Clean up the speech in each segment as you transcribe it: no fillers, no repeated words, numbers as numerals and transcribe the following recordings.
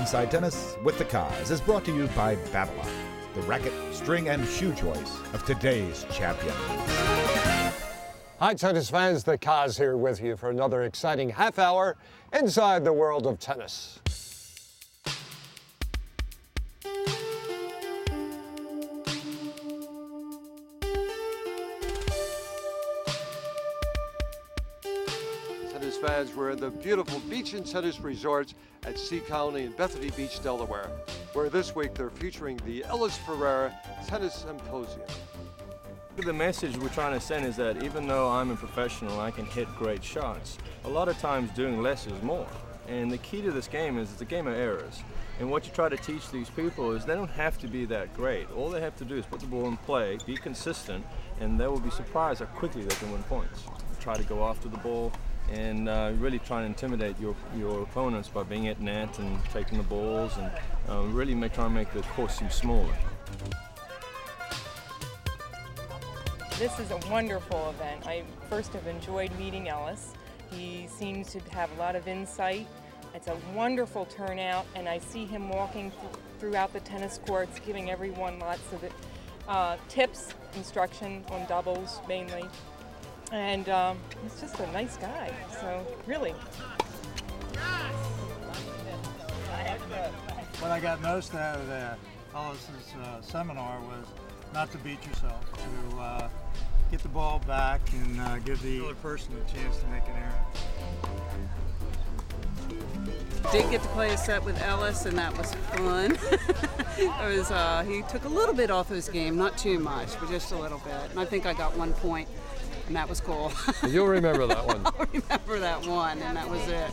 Inside Tennis with the Kaz is brought to you by Babylon, the racket, string, and shoe choice of today's champion. Hi, tennis fans. The Kaz here with you for another exciting half hour inside the world of tennis. Tennis fans, we're at the beautiful Beach and Tennis Resort at Sea Colony in Bethany Beach, Delaware, where this week they're featuring the Ellis Ferreira Tennis Symposium. The message we're trying to send is that even though I'm a professional, I can hit great shots. A lot of times doing less is more. And the key to this game is it's a game of errors. And what you try to teach these people is they don't have to be that great. All they have to do is put the ball in play, be consistent, and they will be surprised how quickly they can win points. Try to go after the ball and really try and intimidate your opponents by being at net and taking the balls and really try and make the course seem smaller. This is a wonderful event. I first have enjoyed meeting Ellis. He seems to have a lot of insight. It's a wonderful turnout, and I see him walking throughout the tennis courts, giving everyone lots of tips, instruction on doubles mainly. And he's just a nice guy, so really. What I got most out of Ellis's seminar was not to beat yourself, to get the ball back and give the other person a chance to make an error. Did get to play a set with Ellis, and that was fun. He took a little bit off his game, not too much, but just a little bit. And I think I got 1 point, and that was cool. You'll remember that one. I'll remember that one, and that was it.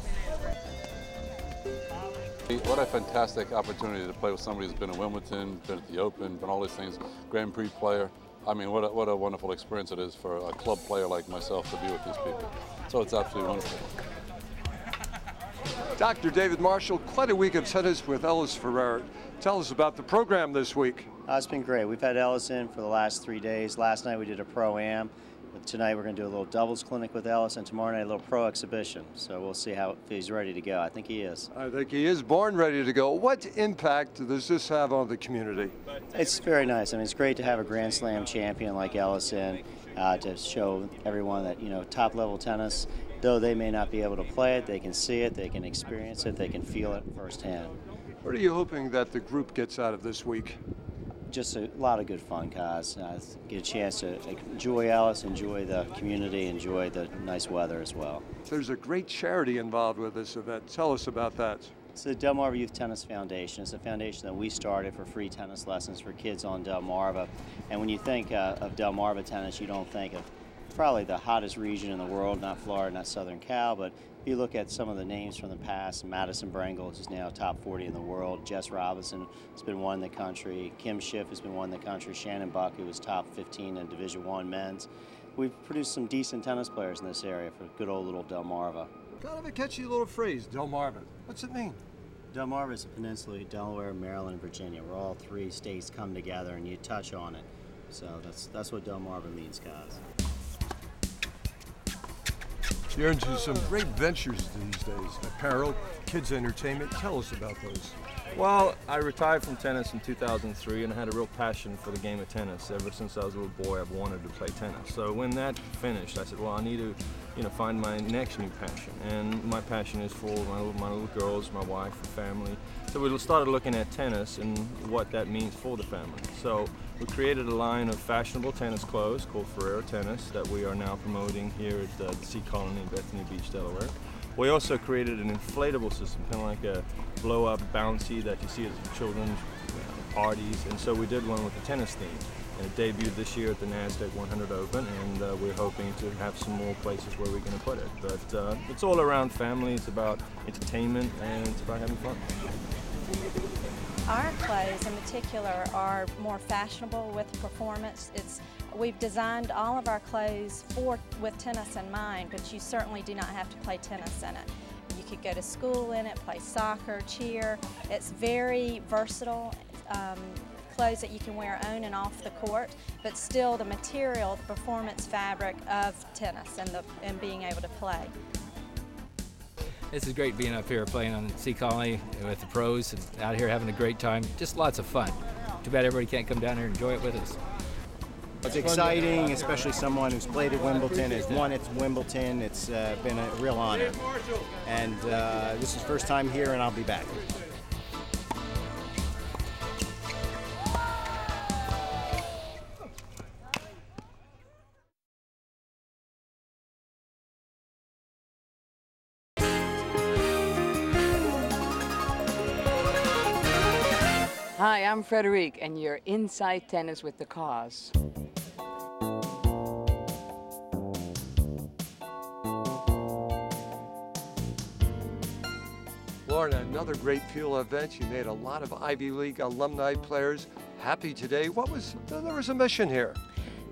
What a fantastic opportunity to play with somebody who's been at Wimbledon, been at the Open, been all these things, Grand Prix player. I mean, what a wonderful experience it is for a club player like myself to be with these people. So it's absolutely wonderful. Dr. David Marshall, quite a week of tennis with Ellis Ferreira. Tell us about the program this week. It's been great. We've had Ellis in for the last 3 days. Last night we did a Pro-Am. Tonight we're going to do a little doubles clinic with Ellis, and tomorrow night a little pro exhibition. So we'll see if he's ready to go. I think he is. I think he is born ready to go. What impact does this have on the community? It's very nice. I mean, it's great to have a Grand Slam champion like Ellis in to show everyone that, you know, top-level tennis, though they may not be able to play it, they can see it, they can experience it, they can feel it firsthand. What are you hoping that the group gets out of this week? Just a lot of good fun, guys. Get a chance to enjoy Ellis, enjoy the community, enjoy the nice weather as well. There's a great charity involved with this event. Tell us about that. It's the Delmarva Youth Tennis Foundation. It's a foundation that we started for free tennis lessons for kids on Delmarva. And when you think of Delmarva tennis, you don't think of probably the hottest region in the world, not Florida, not Southern Cal, but if you look at some of the names from the past, Madison Brangle, who's now top 40 in the world, Jess Robinson has been one in the country, Kim Schiff has been one in the country, Shannon Buck, who was top 15 in Division I men's. We've produced some decent tennis players in this area for good old little Delmarva. Kind of a catchy little phrase, Delmarva. What's it mean? Delmarva is a peninsula, Delaware, Maryland, and Virginia, where all 3 states come together and you touch on it. So that's what Delmarva means, guys. You're into some great ventures these days. Apparel, kids entertainment. Tell us about those. Well, I retired from tennis in 2003 and I had a real passion for the game of tennis. Ever since I was a little boy, I've wanted to play tennis. So when that finished, I said, well, I need to, find my next new passion. And my passion is for my little girls, my wife, and family. So we started looking at tennis and what that means for the family. So we created a line of fashionable tennis clothes called Ferreira Tennis that we are now promoting here at the Sea Colony in Bethany Beach, Delaware. We also created an inflatable system, kind of like a blow-up bouncy that you see at children's parties. And so we did one with the tennis theme. And it debuted this year at the NASDAQ 100 Open, and we're hoping to have some more places where we're going to put it. But it's all around family, it's about entertainment, and it's about having fun. Our clothes in particular are more fashionable with performance. We've designed all of our clothes with tennis in mind, but you certainly do not have to play tennis in it. You could go to school in it, play soccer, cheer. It's very versatile. Clothes that you can wear on and off the court, but still the material, the performance fabric of tennis and being able to play. This is great being up here playing on Sea Colony with the pros and out here having a great time. Just lots of fun. Too bad everybody can't come down here and enjoy it with us. It's exciting, especially someone who's played at Wimbledon, has won at Wimbledon. It's been a real honor. And this is first time here, and I'll be back. Hi, I'm Frederique, and you're Inside Tennis with the Cause. Lauren, another great Fila event. You made a lot of Ivy League alumni players happy today. There was a mission here.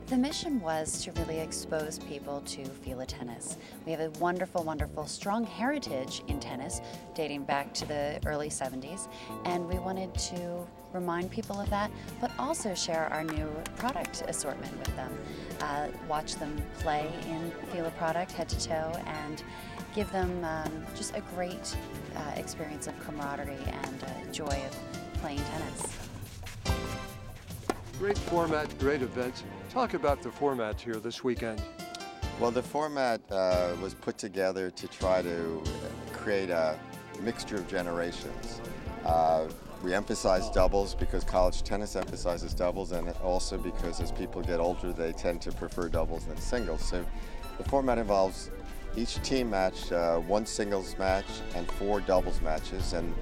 The mission was to really expose people to Fila tennis. We have a wonderful, wonderful, strong heritage in tennis dating back to the early 70s, and we wanted to remind people of that, but also share our new product assortment with them. Watch them play in Fila product head to toe and give them just a great experience of camaraderie and joy of playing tennis. Great format, great events. Talk about the format here this weekend. Well, the format was put together to try to create a mixture of generations. We emphasize doubles because college tennis emphasizes doubles, and also because as people get older, they tend to prefer doubles than singles. So the format involves each team match, one singles match and 4 doubles matches. And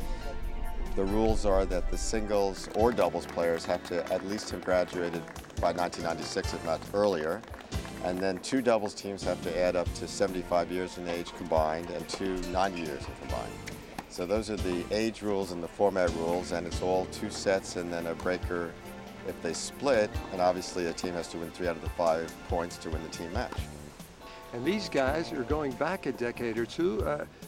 the rules are that the singles or doubles players have to at least have graduated by 1996, if not earlier. And then 2 doubles teams have to add up to 75 years in age combined and 2 90 years combined. So those are the age rules and the format rules, and it's all 2 sets and then a breaker if they split. And obviously a team has to win 3 out of the 5 points to win the team match. And these guys are going back a decade or two.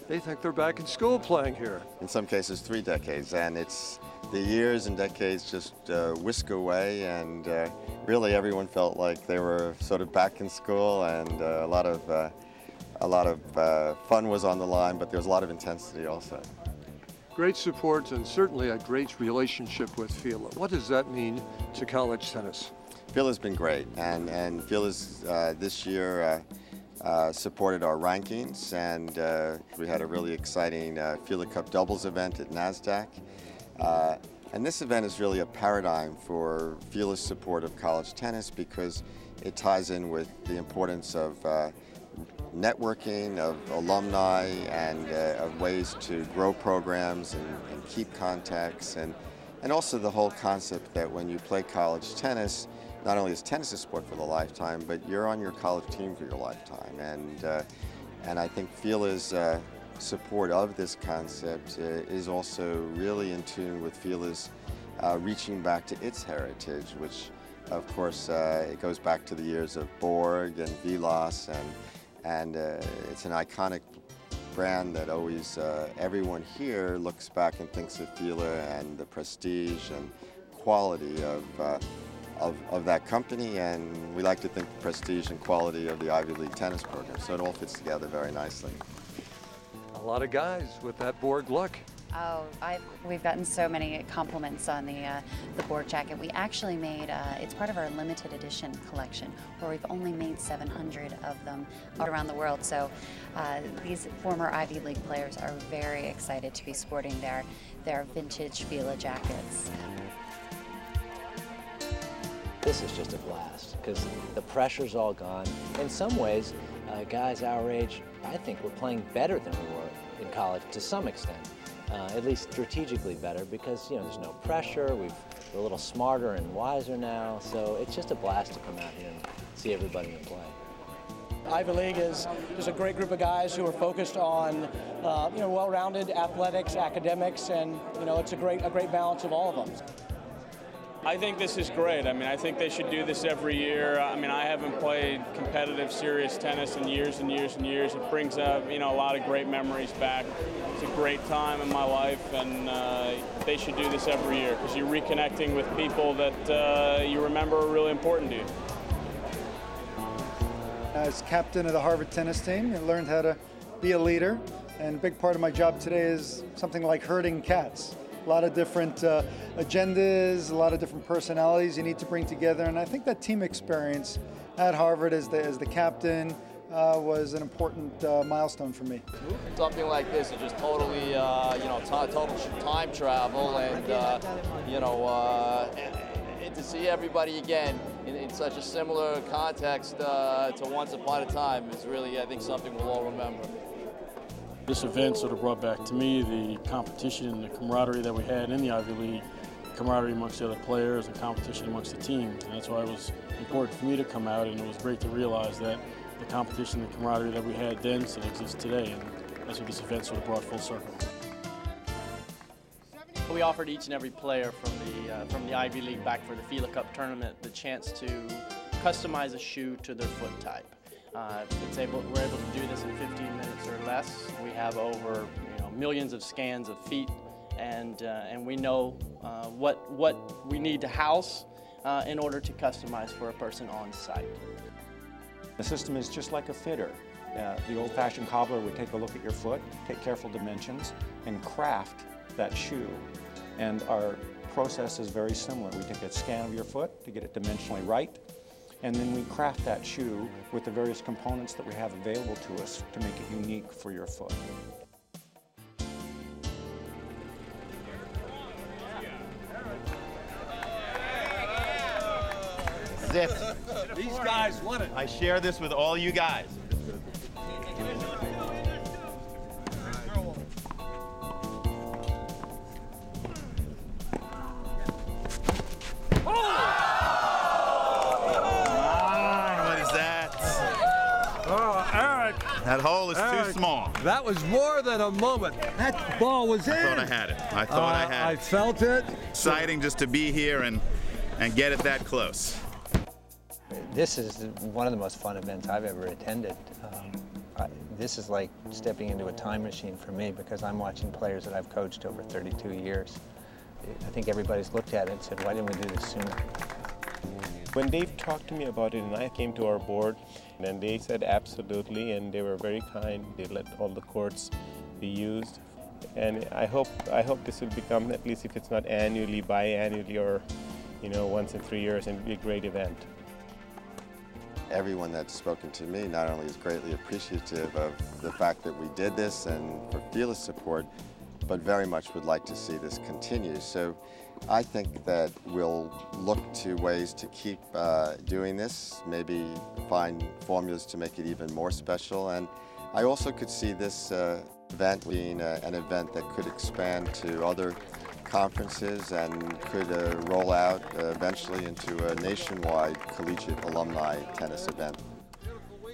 They think they're back in school playing here. In some cases 3 decades, and it's the years and decades just whisk away, and really everyone felt like they were sort of back in school, and a lot of fun was on the line, but there was a lot of intensity also. Great support and certainly a great relationship with Fila. What does that mean to college tennis? Fila's been great, and Fila's this year supported our rankings, and we had a really exciting Fila Cup doubles event at NASDAQ. And this event is really a paradigm for Fila's support of college tennis because it ties in with the importance of networking, of alumni, and of ways to grow programs and keep contacts, and also the whole concept that when you play college tennis, not only is tennis a sport for the lifetime, but you're on your college team for your lifetime. And I think Fila's support of this concept is also really in tune with Fila's reaching back to its heritage, which of course it goes back to the years of Borg and Vilas, and it's an iconic brand that always everyone here looks back and thinks of Fila and the prestige and quality of that company, and we like to think the prestige and quality of the Ivy League tennis program. So it all fits together very nicely. A lot of guys with that Borg look. Oh, we've gotten so many compliments on the Borg jacket. We actually made, it's part of our limited edition collection, where we've only made 700 of them around the world. So these former Ivy League players are very excited to be sporting their vintage Fila jackets. This is just a blast because the pressure's all gone. In some ways, guys our age, I think we're playing better than we were in college to some extent, at least strategically better because, you know, there's no pressure. We're a little smarter and wiser now, so it's just a blast to come out here and see everybody in play. Ivy League is just a great group of guys who are focused on, well-rounded athletics, academics, and, it's a great balance of all of them. I think this is great. I mean, I think they should do this every year. I mean, I haven't played competitive, serious tennis in years and years and years. It brings up, a lot of great memories back. It's a great time in my life, and they should do this every year because you're reconnecting with people that you remember are really important to you. As captain of the Harvard tennis team, I learned how to be a leader, And a big part of my job today is something like herding cats. A lot of different agendas, a lot of different personalities you need to bring together, and I think that team experience at Harvard as the captain was an important milestone for me. Something like this is just totally, total time travel, and to see everybody again in such a similar context to once upon a time is really, I think, something we'll all remember. This event sort of brought back to me the competition and the camaraderie that we had in the Ivy League, camaraderie amongst the other players and competition amongst the teams. And that's why it was important for me to come out, and it was great to realize that the competition and camaraderie that we had then still exists today, and that's what this event sort of brought full circle. We offered each and every player from the Ivy League back for the Fila Cup tournament the chance to customize a shoe to their foot type. We're able to do this in 15 minutes or less. We have over millions of scans of feet, and we know what we need to house in order to customize for a person on site. The system is just like a fitter. The old-fashioned cobbler would take a look at your foot, take careful dimensions, and craft that shoe. And our process is very similar. We take a scan of your foot to get it dimensionally right, and then we craft that shoe with the various components that we have available to us to make it unique for your foot. These guys won it. I share this with all you guys. That hole is too small. That was more than a moment. That ball was in. I thought I had it. I thought I had it. I felt it. Exciting just to be here and get it that close. This is one of the most fun events I've ever attended. This is like stepping into a time machine for me because I'm watching players that I've coached over 32 years. I think everybody's looked at it and said, why didn't we do this sooner? When Dave talked to me about it and I came to our board, and they said absolutely, and they were very kind. They let all the courts be used. And I hope this will become, at least if it's not annually, biannually, or once in 3 years, and be a great event. Everyone that's spoken to me not only is greatly appreciative of the fact that we did this and for Fila's support, but very much would like to see this continue. So I think that we'll look to ways to keep doing this, maybe find formulas to make it even more special. And I also could see this event being an event that could expand to other conferences and could roll out eventually into a nationwide collegiate alumni tennis event.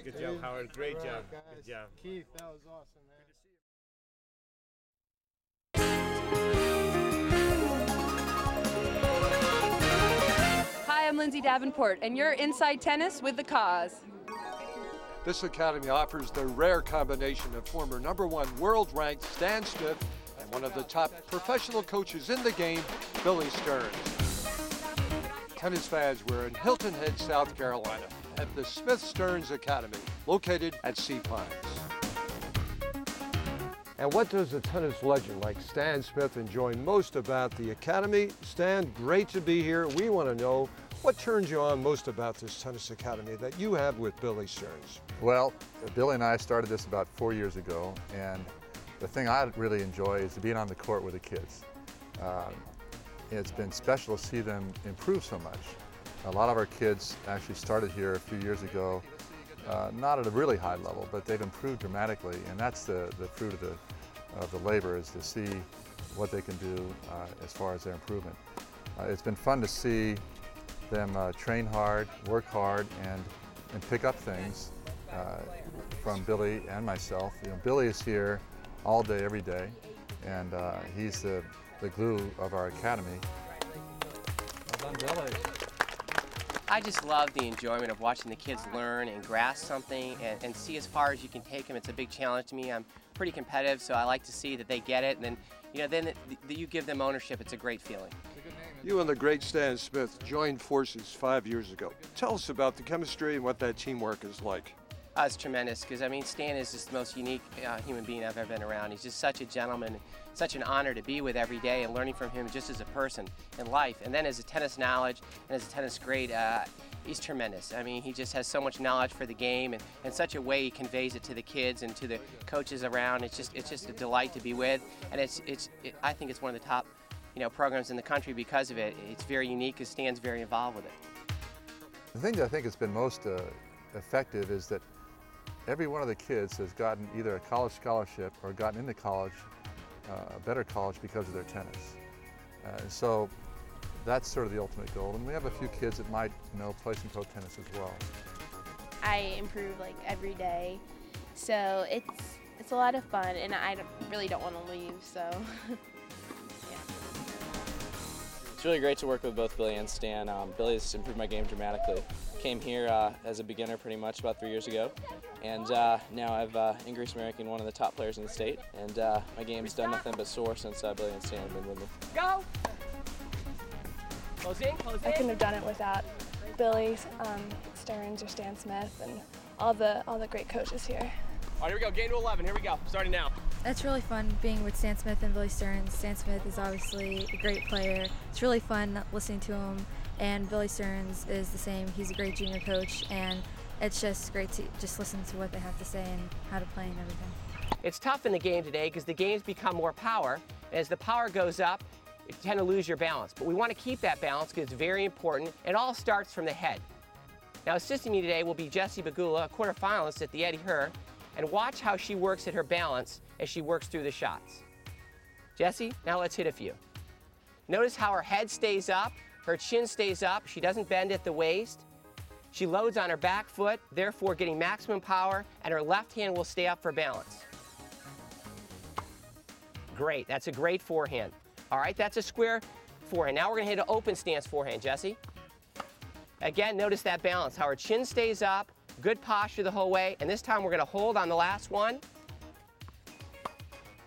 Good job, Howard. Great job. Good job. Keith, that was awesome, man. Hi, I'm Lindsay Davenport, and you're Inside Tennis with The Cause. This academy offers the rare combination of former #1 world-ranked Stan Smith and one of the top professional coaches in the game, Billy Stearns. Tennis fans, we're in Hilton Head, South Carolina, at the Smith Stearns Academy, located at Sea Pines. And what does a tennis legend like Stan Smith enjoy most about the Academy? Stan, great to be here. We want to know what turns you on most about this tennis academy that you have with Billy Stearns. Well, Billy and I started this about 4 years ago, and the thing I really enjoy is being on the court with the kids. It's been special to see them improve so much. A lot of our kids actually started here a few years ago, not at a really high level, but they've improved dramatically, and that's the fruit of the labor, is to see what they can do as far as their improvement. It's been fun to see them train hard, work hard, and pick up things from Billy and myself. Billy is here all day, every day, and he's the glue of our academy. Well done, Billy. I just love the enjoyment of watching the kids learn and grasp something and see as far as you can take them. It's a big challenge to me. I'm pretty competitive, so I like to see that they get it, and then you give them ownership. It's a great feeling. You and the great Stan Smith joined forces 5 years ago. Tell us about the chemistry and what that teamwork is like. It's tremendous because, I mean, Stan is just the most unique human being I've ever been around. He's just such a gentleman, such an honor to be with every day and learning from him just as a person in life. And then as a tennis knowledge and as a tennis great, he's tremendous. I mean, he just has so much knowledge for the game and in such a way he conveys it to the kids and to the coaches around. It's just a delight to be with. And I think it's one of the top programs in the country because of it. It's very unique because Stan's very involved with it. The thing that I think has been most effective is that every one of the kids has gotten either a college scholarship or gotten into college, a better college because of their tennis. So that's sort of the ultimate goal. And we have a few kids that might play some pro tennis as well. I improve like every day, so it's a lot of fun, and I really don't want to leave. So. It's really great to work with both Billy and Stan. Billy has improved my game dramatically. Came here as a beginner pretty much about 3 years ago, and now I've increased my ranking one of the top players in the state, and my game's done nothing but soar since Billy and Stan have been with me. Go! Close in, close in. I couldn't have done it without Billy Stearns or Stan Smith and all the great coaches here. All right, here we go, game to 11, here we go, starting now. It's really fun being with Stan Smith and Billy Stearns. Stan Smith is obviously a great player. It's really fun listening to him, and Billy Stearns is the same. He's a great junior coach, and it's just great to just listen to what they have to say and how to play and everything. It's tough in the game today because the games become more power, and as the power goes up, you tend to lose your balance. But we want to keep that balance because it's very important. It all starts from the head. Now, assisting me today will be Jessie Bagula, a quarterfinalist at the Eddie Herr, and watch how she works at her balance as she works through the shots. Jessie, now let's hit a few. Notice how her head stays up, her chin stays up, she doesn't bend at the waist. She loads on her back foot, therefore getting maximum power, and her left hand will stay up for balance. Great, that's a great forehand. All right, that's a square forehand. Now we're gonna hit an open stance forehand, Jessie. Again, notice that balance, how her chin stays up, good posture the whole way, and this time we're gonna hold on the last one.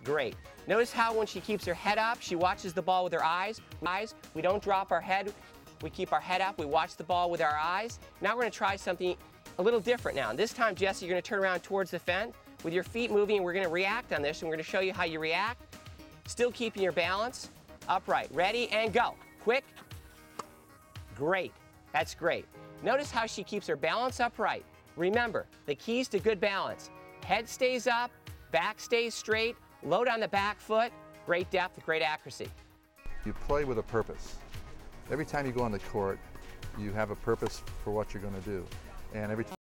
Great. Notice how when she keeps her head up, she watches the ball with her eyes. We don't drop our head, we keep our head up, we watch the ball with our eyes. Now we're gonna try something a little different now. And this time, Jessie, you're gonna turn around towards the fence with your feet moving, and we're gonna react on this, and we're gonna show you how you react. Still keeping your balance, upright, ready, and go. Quick. Great, that's great. Notice how she keeps her balance upright. Remember, the keys to good balance. Head stays up, back stays straight, load on the back foot, great depth, great accuracy. You play with a purpose. Every time you go on the court, you have a purpose for what you're going to do. And every time